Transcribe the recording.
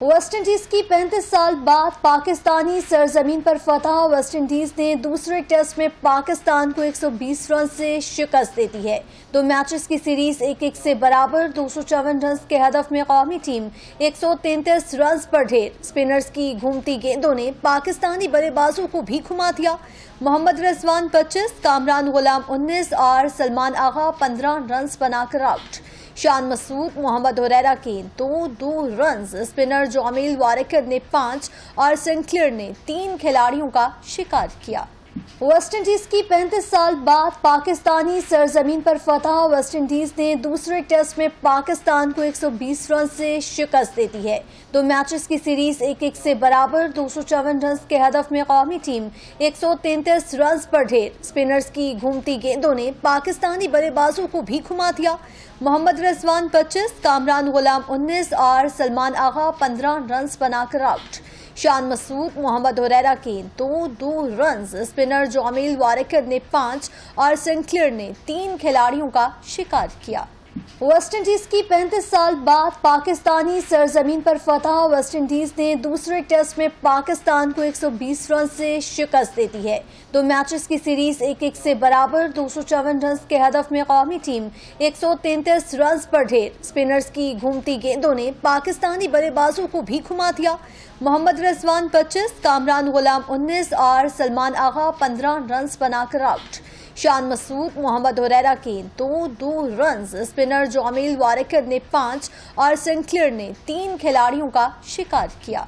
West Indies کی 35 سال بعد پاکستانی سرزمین پر فتح۔ ویسٹ انڈیز نے دوسرے ٹیسٹ میں پاکستان کو 120 رن سے شکست دے دی ہے۔ 2 میچز کی سیریز 1-1 سے برابر 254 رنز کے ہدف میں قومی ٹیم 133 رنز پر ڈھیر۔ اسپنرز کی گھومتی گیندوں نے پاکستانی بلے بازوں کو بھی گھما دیا۔ محمد رضوان 25، کامران غلام 19 اور سلمان آغا 15 رنز بنا کر آؤٹ۔ شان مسعود، محمد حریرہ کے 2 رنز، اسپنر جامیل وارکر نے 5 اور سنکلر نے 3 کھلاڑیوں کا شکار کیا۔ ویسٹ انڈیز کی 35 سال بعد پاکستانی سرزمین پر فتح۔ ویسٹ انڈیز نے دوسرے ٹیسٹ میں پاکستان کو 120 رن سے شکست دے دی ہے۔ 2 میچز کی سیریز 1-1 سے برابر 254 رنز کے ہدف میں قومی ٹیم 133 رنز پر ڈھیر۔ اسپنرز کی گھومتی گیندوں نے پاکستانی بلے بازوں کو بھی گھما دیا۔ محمد رضوان 25، کامران غلام 19 اور سلمان آغا 15 رنز بنا کر آؤٹ۔ شان مسعود، محمد حریرہ کے 2 رنز، اسپنر جامیل وارکر نے 5 اور سنکلر نے 3 کھلاڑیوں کا شکار کیا۔ ویسٹ انڈیز کی 35 سال بعد پاکستانی سرزمین پر فتح۔ ویسٹ انڈیز نے دوسرے ٹیسٹ میں پاکستان کو 120 رن سے شکست دے دی ہے۔ 2 میچز کی سیریز 1-1 سے برابر 254 رنز کے ہدف میں قومی ٹیم 133 رنز پر ڈھیر۔ اسپنرز کی گھومتی گیندوں نے پاکستانی بلے بازوں کو بھی گھما دیا۔ محمد رضوان 25، کامران غلام 19 اور سلمان آغا 15 رنز بنا کر آؤٹ۔ شان مسعود، محمد حریرہ کے 2 رنز، اسپنر جامیل وارکر نے 5 اور سنکلر نے 3 کھلاڑیوں کا شکار کیا۔